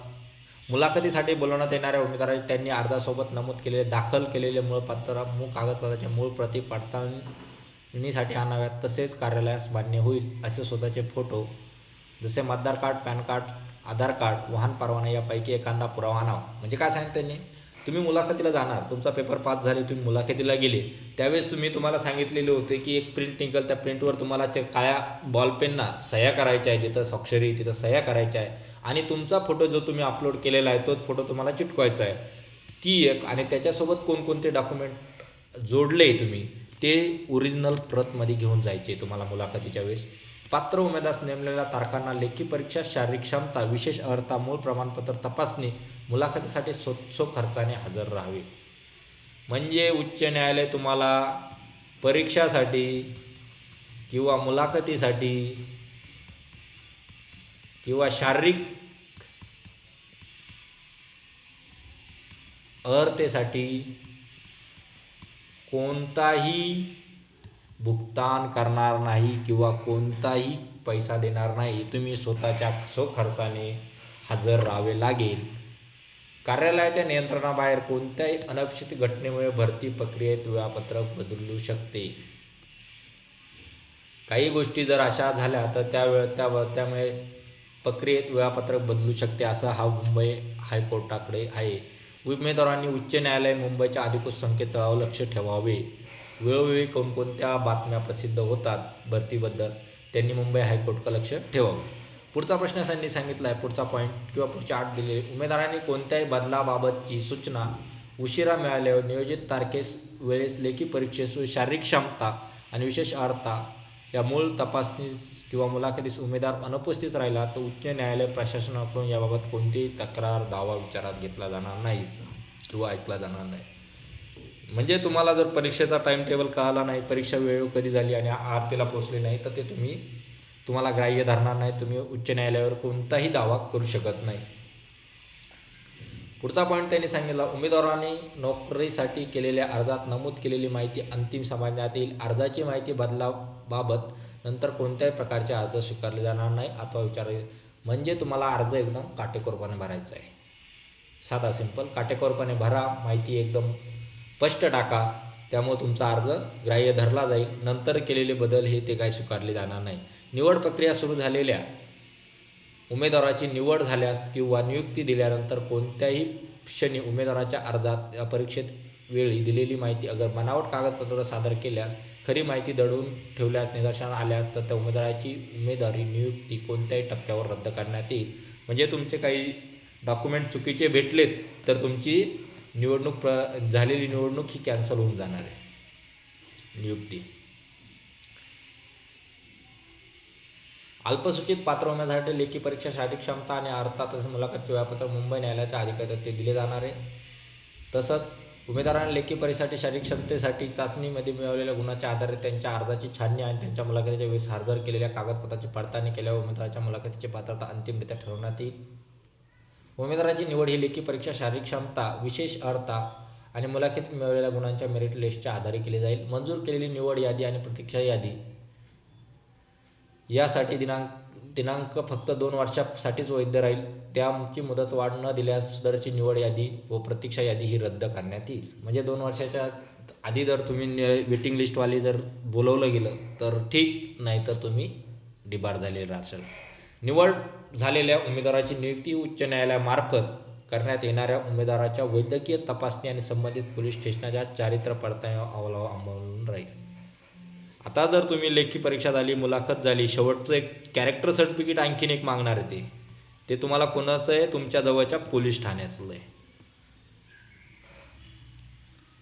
मुलाखतीसाठी बोलवण्यात येणाऱ्या उमेदवारांनी त्यांनी अर्जासोबत नमूद केलेले दाखल केलेले मूळ कागदपत्राच्या मूळ प्रती पडताळणीसाठी आणाव्यात. तसेच कार्यालयास मान्य होईल असे स्वतःचे फोटो जसे मतदार कार्ड, पॅन कार्ड, आधार कार्ड, वाहन परवाना यापैकी एखादा पुरावा आणावा. म्हणजे काय सांगितलं त्यांनी, तुम्ही मुलाखतीला जाणार, तुमचा पेपर पास झाले, तुम्ही मुलाखतीला गेले त्यावेळेस तुम्हाला सांगितलेले होते की एक प्रिंट निघेल, त्या प्रिंटवर तुम्हाला काळ्या बॉलपेनना सह्या करायच्या आहे, जिथं स्वाक्षरी तिथं सह्या करायच्या आहे आणि तुमचा फोटो जो तुम्ही अपलोड केलेला आहे तोच फोटो तुम्हाला चिटकवायचा आहे. ती एक आणि त्याच्यासोबत कोणकोणते डॉक्युमेंट जोडले तुम्ही ते ओरिजिनल प्रतमध्ये घेऊन जायचे तुम्हाला मुलाखतीच्या वेळेस. पात्र उमेदवारास नेमलेल्या तारखांना लेखी परीक्षा, शारीरिक क्षमता, विशेष अर्हता, मूळ प्रमाणपत्र तपासणी, मुलाखतीसाठी सो खर्चाने हजर राहावे. म्हणजे उच्च न्यायालय तुम्हाला परीक्षासाठी किंवा मुलाखतीसाठी किंवा शारीरिक अर्हतेसाठी कोणताही भुगतान करणार नाही किंवा कोणताही पैसा देणार नाही. तुम्ही स्वतःच्या खर्चाने हजर राहावे लागेल. कार्यालयाच्या नियंत्रणाबाहेर कोणत्याही अनपेक्षित घटनेमुळे भरती प्रक्रियेत वेळापत्रक बदलू शकते. काही गोष्टी जर अशा झाल्या तर त्यामुळे प्रक्रियेत वेळापत्रक बदलू शकते असं हा मुंबई हायकोर्टाकडे आहे. उमेदवारांनी उच्च न्यायालय मुंबईच्या अधिकृत संकेतस्थळावर लक्ष ठेवावे. वेळोवेळी कोणकोणत्या बातम्या प्रसिद्ध होतात भरतीबद्दल त्यांनी मुंबई हायकोर्टाकडे लक्ष ठेवावे. पुढचा प्रश्न त्यांनी सांगितला आहे, पुढचा पॉईंट किंवा पुढच्या 8 दिले, उमेदवारांनी कोणत्याही बदलाबाबतची सूचना उशिरा मिळाल्यावर नियोजित तारखेस वेळेस लेखी परीक्षेस शारीरिक क्षमता आणि विशेष अर्हता या मूळ तपासणीस किंवा मुलाखतीस उमेदवार अनुपस्थित राहिला तर उच्च न्यायालय प्रशासनाकडून याबाबत कोणतीही तक्रार, दावा विचारात घेतला जाणार नाही किंवा ऐकला जाणार नाही. म्हणजे तुम्हाला जर परीक्षेचा टाईम टेबल कळाला नाही, परीक्षा वेळ कधी झाली आणि आरतीला पोहोचली नाही तर ते तुम्हाला ग्राह्य धरणार नाही. तुम्ही उच्च न्यायालयावर कोणताही दावा करू शकत नाही. पुढचा पॉईंट त्यांनी सांगितला, उमेदवारांनी नोकरीसाठी केलेल्या अर्जात नमूद केलेली माहिती अंतिम समजण्यात येईल. अर्जाची माहिती बदलाबाबत नंतर कोणत्याही प्रकारचे अर्ज स्वीकारले जाणार नाही अथवा विचारले. म्हणजे तुम्हाला अर्ज एकदम काटेकोरपणे भरायचा आहे. साधा सिंपल काटेकोरपणे भरा, माहिती एकदम स्पष्ट टाका. त्यामुळे तुमचा अर्ज ग्राह्य धरला जाईल. नंतर केलेले बदल ते काय स्वीकारले जाणार नाही. निवड प्रक्रिया सुरू झालेल्या उमेदवाराची निवड झाल्यास किंवा नियुक्ती दिल्यानंतर कोणत्याही क्षणी उमेदवाराच्या अर्जात या परीक्षेत वेळी दिलेली माहिती अगर बनावट कागदपत्र सादर केल्यास, खरी माहिती दडवून ठेवल्यास, निदर्शनास आल्यास तर त्या उमेदवाराची उमेदवारी नियुक्ती कोणत्याही टप्प्यावर रद्द करण्यात येईल. म्हणजे तुमचे काही डॉक्युमेंट चुकीचे भेटलेत तर तुमची झालेली निवडणूक ही कॅन्सल होऊन जाणार आहे. नियुक्ती अल्पसूचित पात्र उमेदवारांसाठी लेखी परीक्षा, शारीरिक क्षमता आणि अर्हता तसेच मुलाखतीचे वेळापत्रक मुंबई न्यायालयाच्या अधिकाऱ्यांना ते दिले जाणार आहे. तसंच उमेदवारांना लेखी परीक्षेसाठी शारीरिक क्षमतेसाठी चाचणीमध्ये मिळवलेल्या गुणांच्या आधारे त्यांच्या अर्जाची छाननी आणि त्यांच्या मुलाखतीच्या वेळी सादर केलेल्या कागदपत्राची पडताळणी केल्यावर उमेदवाराच्या मुलाखतीची पात्रता अंतिमरित्या ठरवण्यात येईल. उमेदवाराची निवड ही लेखी परीक्षा, शारीरिक क्षमता, विशेष अर्हता आणि मुलाखतीत मिळवलेल्या गुणांच्या मेरिट लिस्टच्या आधारे केली जाईल. मंजूर केलेली निवड यादी आणि प्रतीक्षा यादी यासाठी दिनांक फक्त 2 वर्षांसाठीच वैध राहील. त्याची मुदतवाढ न दिल्यास सदरची निवड यादी व प्रतीक्षा यादी ही रद्द करण्यात येईल. म्हणजे 2 वर्षाच्या आधी जर तुम्ही वेटिंग लिस्टवाली जर बोलवलं गेलं तर ठीक, नाही तर तुम्ही डिबार झालेले राहाल. निवड झालेल्या उमेदवाराची नियुक्ती उच्च न्यायालयामार्फत करण्यात येणाऱ्या उमेदवाराच्या वैद्यकीय तपासणी आणि संबंधित पोलीस स्टेशनच्या चारित्र्य पडताळणीवर अवलंबून राहील. आता जर तुम्ही लेखी परीक्षा झाली, मुलाखत झाली, शेवटचं एक कॅरेक्टर सर्टिफिकेट आणखीन एक मागणार आहे. ते तुम्हाला कोणाचं आहे? तुमच्या जवळच्या पोलीस ठाण्याचं आहे.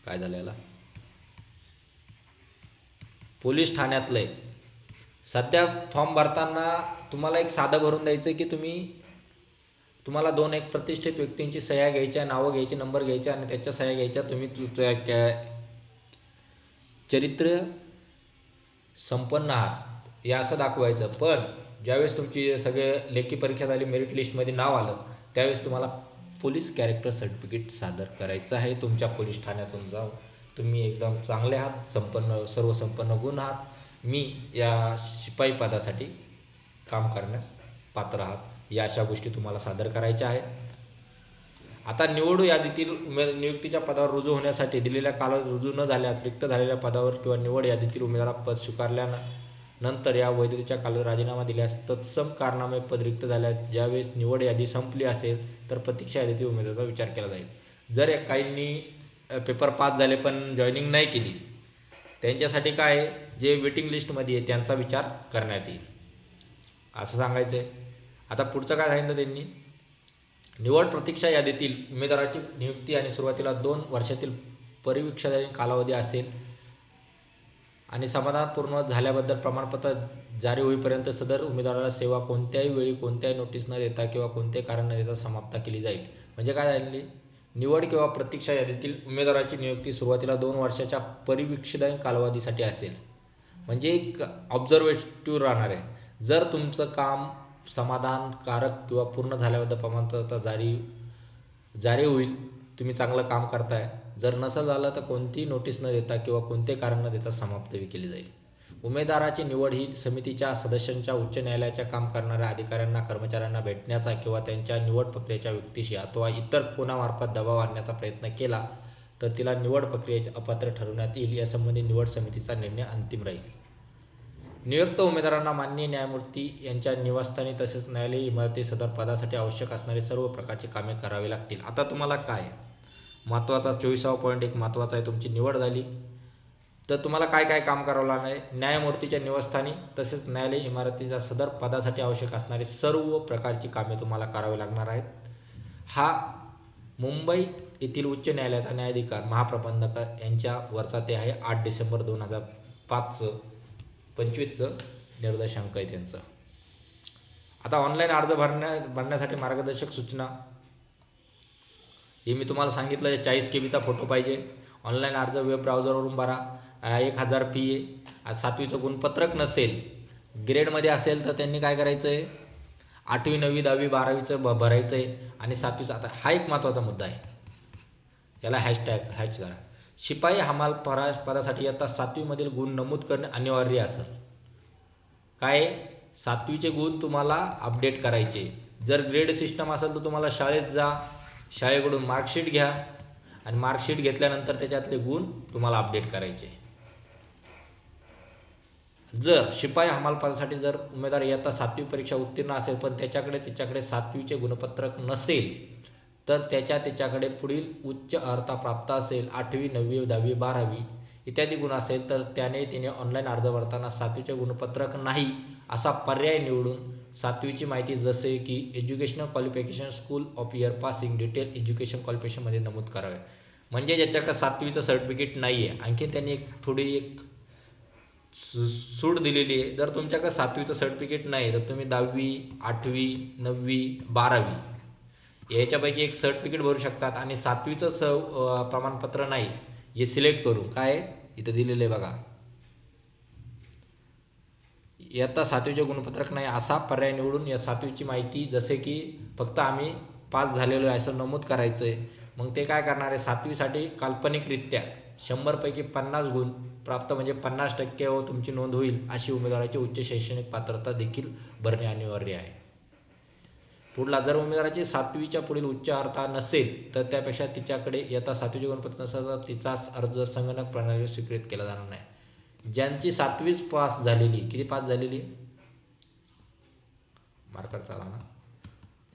काय झालं याला? पोलीस ठाण्यातलं आहे. सध्या फॉर्म भरताना तुम्हाला एक साधं भरून द्यायचं आहे की तुम्हाला 2 एक प्रतिष्ठित व्यक्तींची सह्या घ्यायच्या, नावं घ्यायची, नंबर घ्यायच्या आणि त्याच्या सह्या घ्यायच्या. तुम्ही चरित्र संपन्न आहात हे असं दाखवायचं. पण ज्यावेळेस तुमची सगळे लेखी परीक्षा झाली, मेरिट लिस्टमध्ये नाव आलं, त्यावेळेस तुम्हाला पोलीस कॅरेक्टर सर्टिफिकेट सादर करायचं आहे. तुमच्या पोलीस ठाण्यातून जाऊन तुम्ही एकदम चांगले आहात, सर्वसंपन्न गुण आहात, मी या शिपाई पदासाठी काम करण्यास पात्र आहात, या अशा गोष्टी तुम्हाला सादर करायच्या आहेत. आता निवड यादीतील नियुक्तीच्या पदावर रुजू होण्यासाठी दिलेल्या कालावधीत रुजू न झाल्यास रिक्त झालेल्या पदावर किंवा निवड यादीतील उमेदवार पद स्वीकारल्यानंतर या वैधतेच्या कालावधीत राजीनामा दिल्यास तत्सम कारणामुळे पद रिक्त झाल्यास ज्यावेळेस निवड यादी संपली असेल तर प्रतीक्षा यादीतील उमेदवाराचा विचार केला जाईल. जर काहींनी पेपर पास झाले पण जॉईनिंग नाही केली, त्यांच्यासाठी काय आहे, जे वेटिंग लिस्टमध्ये आहे त्यांचा विचार करण्यात येईल असं सांगायचं आहे. आता पुढचं काय सांगितलं त्यांनी? निवड प्रतीक्षा यादीतील उमेदवाराची नियुक्ती आणि सुरुवातीला 2 वर्षातील परिवीक्षण कालावधी असेल आणि समाधान पूर्ण झाल्याबद्दल प्रमाणपत्र जारी होईपर्यंत सदर उमेदवाराला सेवा कोणत्याही वेळी कोणत्याही नोटीस न देता किंवा कोणतेही कारण न देता समाप्त केली जाईल. म्हणजे काय झाली? निवड किंवा प्रतीक्षा यादीतील उमेदवाराची नियुक्ती सुरुवातीला 2 वर्षाच्या परिवीक्षण कालावधीसाठी असेल. म्हणजे एक ऑब्झर्वेटिव्ह राहणार आहे. जर तुमचं काम समाधानकारक किंवा पूर्ण झाल्याबद्दल प्रमाणपत्र जारी होईल, तुम्ही चांगलं काम करताय. जर नसेल झालं तर कोणतीही नोटीस न देता किंवा कोणते कारण न देता समाप्त केली जाईल. उमेदवाराची निवड ही समितीच्या सदस्यांच्या उच्च न्यायालयाच्या काम करणाऱ्या अधिकाऱ्यांना, कर्मचाऱ्यांना भेटण्याचा किंवा त्यांच्या निवड प्रक्रियेच्या व्यक्तीशी अथवा इतर कोणामार्फत दबाव आणण्याचा प्रयत्न केला तर तिला निवड प्रक्रियेचे अपात्र ठरवण्यात येईल. यासंबंधी निवड समितीचा निर्णय अंतिम राहील. नियुक्त उमेदवारांना माननीय न्यायमूर्ती यांच्या निवासस्थानी तसेच न्यायालयीन इमारती सदर पदासाठी आवश्यक असणारी सर्व प्रकारची कामे करावी लागतील. आता तुम्हाला काय महत्त्वाचा 24वा पॉईंट एक महत्त्वाचा आहे. तुमची निवड झाली तर तुम्हाला काय काय काम करावं लागणार आहे? न्यायमूर्तीच्या निवासस्थानी तसेच न्यायालयीन इमारतीच्या सदर पदासाठी आवश्यक असणारी सर्व प्रकारची कामे तुम्हाला करावी लागणार आहेत. हा मुंबई येथील उच्च न्यायालयाचा न्यायाधिकार महाप्रबंधक यांच्यावरचा ते आहे. 8 डिसेंबर 2025चं निर्देशांक आहे त्यांचं. आता ऑनलाईन अर्ज भरण्यासाठी मार्गदर्शक सूचना हे मी तुम्हाला सांगितलं. 40 KB फोटो पाहिजे. ऑनलाईन अर्ज वेब ब्राउझरवरून भरा. 1000 फी आहे. 7वीचं गुणपत्रक नसेल, ग्रेडमध्ये असेल तर त्यांनी काय करायचं आहे, 8वी 9वी 10वी 12वीचं भरायचं आहे. आणि 7वीचं, आता हा एक महत्त्वाचा मुद्दा आहे, याला हॅश करा. शिपाई हमाल पदासाठी आता 7वीमधील गुण नमूद करणे अनिवार्य असेल. काय? 7वीचे गुण तुम्हाला अपडेट करायचे. जर ग्रेड सिस्टम असेल तर तुम्हाला शाळेत जा, शाळेकडून मार्कशीट घ्या आणि मार्कशीट घेतल्यानंतर त्याच्यातले गुण तुम्हाला अपडेट करायचे. जर शिपाई हमाल पदासाठी जर उमेदवार इयत्ता 7वी परीक्षा उत्तीर्ण असेल पण त्याच्याकडे 7वीचे गुणपत्रक नसेल तर त्याच्याकडे पुढील उच्च अर्हता प्राप्त असेल, 8वी 9वी 10वी 12वी इत्यादी गुण असेल तर तिने ऑनलाईन अर्ज भरताना 7वीचे गुणपत्रक नाही असा पर्याय निवडून 7वीची माहिती जसे की educational qualification, school of year passing, detail education क्वालिफिकेशनमध्ये नमूद करावे. म्हणजे ज्याच्याकडे 7वीचं सर्टिफिकेट नाही आहे, आणखी त्यांनी थोडी सूट दिलेली आहे. जर तुमच्याकडे 7वीचं सर्टिफिकेट नाही तर तुम्ही 10वी 8वी 9वी 12वी याच्यापैकी एक सर्टिफिकेट भरू शकतात. आणि 7वीचं प्रमाणपत्र नाही हे सिलेक्ट करू काय इथं दिलेलं आहे बघा, इयत्ता 7वीचे गुणपत्रक नाही असा पर्याय निवडून या 7वीची माहिती जसे की फक्त आम्ही पास झालेलो आहे असं नमूद करायचं आहे. मग ते काय करणार आहे, 7वीसाठी काल्पनिकरित्या 100पैकी 50 गुण प्राप्त म्हणजे 50% व तुमची नोंद होईल अशी उमेदवाराची उच्च शैक्षणिक पात्रता देखील भरणे अनिवार्य आहे. पुढला, जर उमेदवाराची 7वीच्या पुढील उच्च अर्हता नसेल तर त्यापेक्षा तिच्याकडे इयत्ता 7वीचे गुणपत्र नसेल तर तिचा अर्ज संगणक प्रणालीवर स्वीकृत केला जाणार नाही. ज्यांची 7वीच पास झालेली, किती पास झालेली मार्कर चाला ना,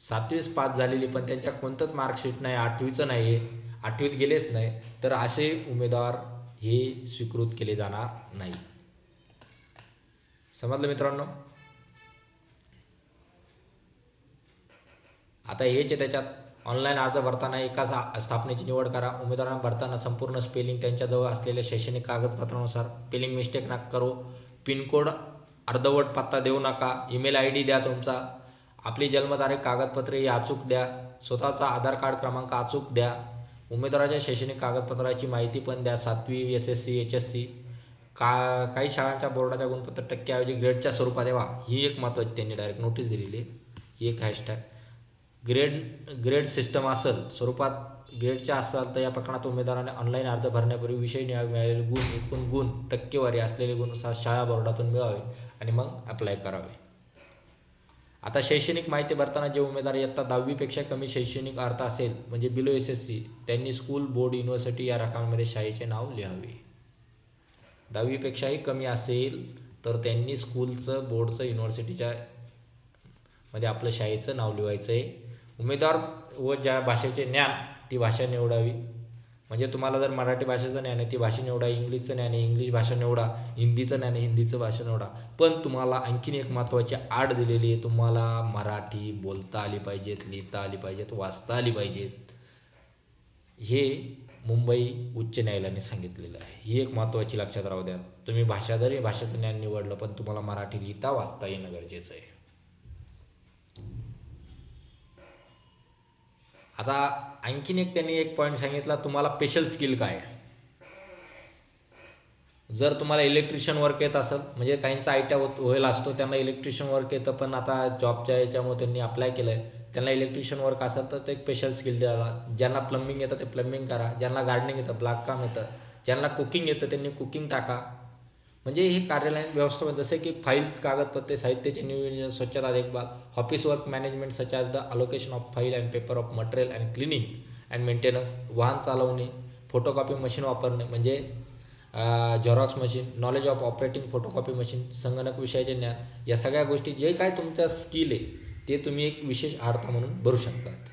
7वीच पास झालेली पण त्यांच्या कोणतंच मार्कशीट नाही, 8वीचं नाही आहे, 8वीत गेलेच नाही, तर असे उमेदवार हे स्वीकृत केले जाणार नाही. समजलं मित्रांनो. आता हेच आहे त्याच्यात. ऑनलाईन अर्ज भरताना एकाच स्थापनेची निवड करा. उमेदवारांना भरताना संपूर्ण स्पेलिंग त्यांच्याजवळ असलेल्या शैक्षणिक कागदपत्रानुसार, स्पेलिंग मिस्टेक नका करू, पिनकोड अर्धवट पत्ता देऊ नका, ईमेल ID द्या तुमचा, आपली जन्मतारीख कागदपत्रे ही अचूक द्या, स्वतःचा आधार कार्ड क्रमांक अचूक द्या, उमेदवाराच्या शैक्षणिक कागदपत्राची माहिती पण द्या, 7वी SSC HSC. काही शाळांच्या बोर्डाच्या गुणपत्र टक्केऐवजी ग्रेडच्या स्वरूपात द्यावा, ही एक महत्त्वाची त्यांनी डायरेक्ट नोटीस दिलेली आहे. ही एक हॅशटॅग. ग्रेड सिस्टम असेल स्वरूपात ग्रेडच्या असेल तर या प्रकरणात उमेदवाराने ऑनलाईन अर्ज भरण्यापूर्वी विषय मिळालेले गुण, एकूण गुण, टक्केवारी असलेले गुण शाळा बोर्डातून मिळावे आणि मग अप्लाय करावे. आता शैक्षणिक माहिती भरताना जे उमेदवार इयत्ता 10वीपेक्षा कमी शैक्षणिक अर्हता असेल म्हणजे बिलो SSC त्यांनी स्कूल, बोर्ड, युनिव्हर्सिटी या रकांमध्ये शाळेचे नाव लिहावे. 10वीपेक्षाही कमी असेल तर त्यांनी स्कूलचं, बोर्डचं, युनिव्हर्सिटीच्या मध्ये आपलं शाळेचं नाव लिहायचं आहे. उमेदवार व ज्या भाषेचे ज्ञान ती भाषा निवडावी. म्हणजे तुम्हाला जर मराठी भाषेचं ज्ञान आहे ती भाषा निवडा, इंग्लिशचं ज्ञान आहे इंग्लिश भाषा निवडा, हिंदीचं ज्ञान आहे हिंदीचं भाषा निवडा. पण तुम्हाला आणखीन एक महत्त्वाची आड दिलेली आहे, तुम्हाला मराठी बोलता आली पाहिजेत, लिहिता आली पाहिजेत, वाचता आली पाहिजेत. हे मुंबई उच्च न्यायालयाने सांगितलेलं आहे. ही एक महत्त्वाची लक्षात राहू द्या. तुम्ही भाषा जरी भाषेचं ज्ञान निवडलं पण तुम्हाला मराठी लिहिता वाचता येणं गरजेचं आहे. आता आणखीन एक त्यांनी एक पॉईंट सांगितला, तुम्हाला स्पेशल स्किल काय. जर तुम्हाला इलेक्ट्रिशियन वर्क येत असेल, म्हणजे काहींचा ITI व्हायला असतो त्यांना इलेक्ट्रिशियन वर्क येतं, पण आता जॉबच्या याच्यामुळे त्यांनी अप्लाय केलं आहे, त्यांना इलेक्ट्रिशियन वर्क असेल तर ते एक स्पेशल स्किल द्यावा. ज्यांना प्लंबिंग येतं ते प्लंबिंग करा, ज्यांना गार्डनिंग येतं, बागकाम येतं, ज्यांना कुकिंग येतं त्यांनी कुकिंग टाका. म्हणजे हे कार्यालयीन व्यवस्थापन जसे की फाईल्स, कागदपत्रे, साहित्याचे नियोजन, स्वच्छता देखभाल, office work management such as the allocation of file and paper of material and cleaning and maintenance, वाहन चालवणे, फोटोकॉपी मशीन वापरणे म्हणजे Xerox machine, knowledge of operating photocopy machine, संगणक विषयाचे ज्ञान, या सगळ्या गोष्टी जे काय तुमचं स्किल आहे ते तुम्ही एक विशेष अर्हता म्हणून भरू शकतात.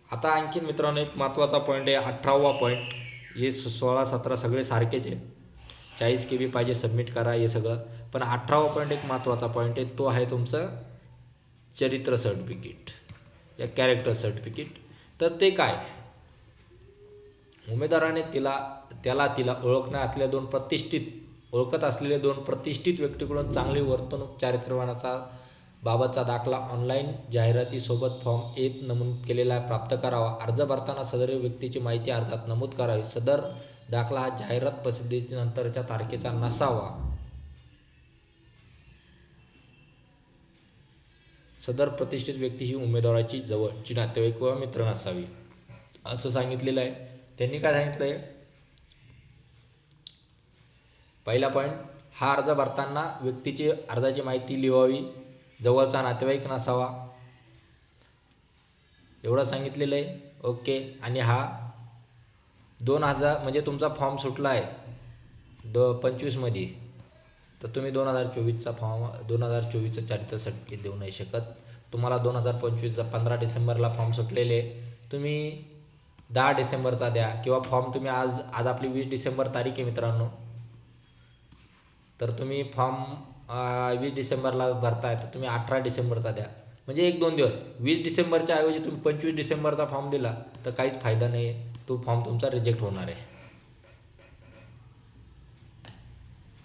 आता आणखीन मित्रांनो एक महत्त्वाचा पॉईंट आहे, 18वा पॉईंट. हे 16, 17 सगळे सारखेच आहे, 40 KB पाहिजे सबमिट करा हे सगळं. पण 18वा पॉईंट एक महत्त्वाचा पॉईंट आहे, तो आहे तुमचं चरित्र सर्टिफिकेट या कॅरेक्टर सर्टिफिकेट. तर ते काय, उमेदवाराने तिला ओळखत असलेल्या 2 प्रतिष्ठित व्यक्तीकडून चांगली वर्तणूक, चारित्र्यवानाचा बाबतचा दाखला ऑनलाईन जाहिरातीसोबत फॉर्म 1 नमूद केलेला प्राप्त करावा. अर्ज भरताना सदर व्यक्तीची माहिती अर्जात नमूद करावी. सदर दाखला हा जाहिरात प्रसिद्धीनंतरच्या तारखेचा नसावा. सदर प्रतिष्ठित व्यक्ती ही उमेदवाराची जवळची नातेवाईक व मित्र नसावी असं सांगितलेलं आहे. त्यांनी काय सांगितलं आहे, पहिला पॉईंट, हा अर्ज भरताना व्यक्तीची अर्जाची माहिती लिहावी, जवळचा नातेवाईक नसावा, एवढं सांगितलेलं आहे. ओके. आणि हा 2000 म्हणजे तुमचा फॉर्म सुटला आहे 25मध्ये तर तुम्ही 2024चा फॉर्म 2024चं चारित्र सर्टिफिकेट देऊ नाही शकत. तुम्हाला 2025चा 15 डिसेंबरला फॉर्म सुटलेले, तुम्ही 10 डिसेंबरचा द्या किंवा फॉर्म तुम्ही आज आपली 20 डिसेंबर तारीख आहे मित्रांनो, तर तुम्ही फॉर्म 20 डिसेंबरला भरताय तर तुम्ही 18 डिसेंबरचा द्या. म्हणजे 1-2 दिवस. 20 डिसेंबरच्या ऐवजी तुम्ही 25 डिसेंबरचा फॉर्म दिला तर काहीच फायदा नाही आहे, तो फॉर्म तुमचा रिजेक्ट होणार आहे.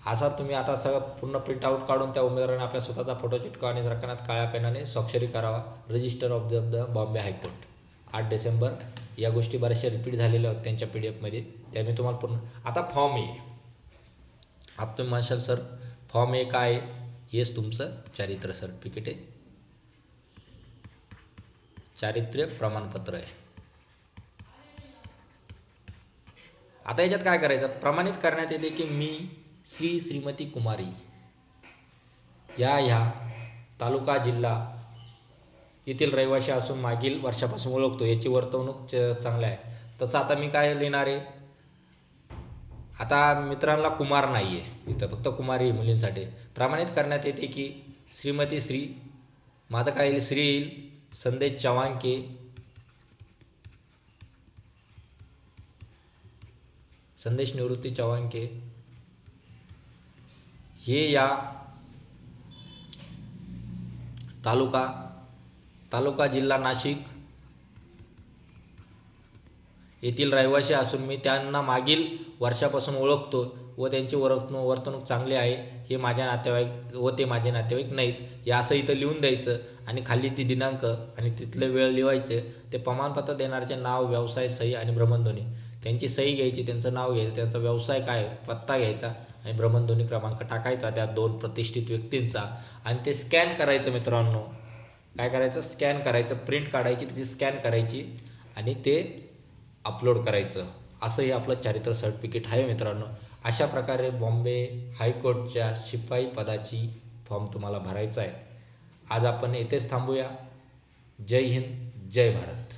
असा तुम्ही आता सगळं पूर्ण प्रिंट आऊट काढून त्या उमेदवाराने आपल्या स्वतःचा फोटो चिटकावा आणि रकानात काळ्या पेनाने स्वाक्षरी करावा. Register of the Bombay high court 8 December. या गोष्टी बऱ्याचशा रिपीट झालेल्या होत्या त्यांच्या PDF मध्ये, त्या मी तुम्हाला पूर्ण. आता फॉर्म ए. आता तुम्ही म्हणशाल सर फॉर्म ए काय? हेच तुमचं चारित्र्य सर्टिफिकेट आहे, चारित्र्य प्रमाणपत्र आहे. आता याच्यात काय करायचं? प्रमाणित करण्यात येते की मी श्रीमती कुमारी ह्या तालुका जिल्हा येथील रहिवासी असून मागील वर्षापासून ओळखतो, याची वर्तवणूक चांगली आहे. तसं आता मी काय लिहिणार आहे? आता मित्रांना कुमार नाही आहे इथं, फक्त कुमारी मुलींसाठी. प्रमाणित करण्यात येते की श्रीमती माझं काय येईल? श्री येईल संदेश चव्हाणके, संदेश निवृत्ती चव्हाणके हे या तालुका जिल्हा नाशिक येथील रहिवासी असून मी त्यांना मागील वर्षापासून ओळखतो व त्यांची वर्तणूक चांगली आहे. हे माझ्या नातेवाईक व ते माझे नातेवाईक नाहीत, हे असं इथं लिहून द्यायचं आणि खाली ती दिनांक आणि तिथले वेळ लिहायचं. ते प्रमाणपत्र देणाऱ्याचे नाव, व्यवसाय, सही आणि भ्रमणध्वनी, त्यांची सही घ्यायची, त्यांचं नाव घ्यायचं, त्यांचा व्यवसाय काय, पत्ता घ्यायचा आणि भ्रमणध्वनी क्रमांक टाकायचा त्या 2 प्रतिष्ठित व्यक्तींचा आणि ते स्कॅन करायचं. मित्रांनो काय करायचं? स्कॅन करायचं, प्रिंट काढायची, त्याची स्कॅन करायची आणि ते अपलोड करायचं. असं हे आपलं चारित्र्य सर्टिफिकेट आहे मित्रांनो. अशा प्रकारे बॉम्बे हायकोर्टच्या शिपाई पदाची फॉर्म तुम्हाला भरायचा आहे. आज आपण येथेच थांबूया. जय हिंद, जय भारत.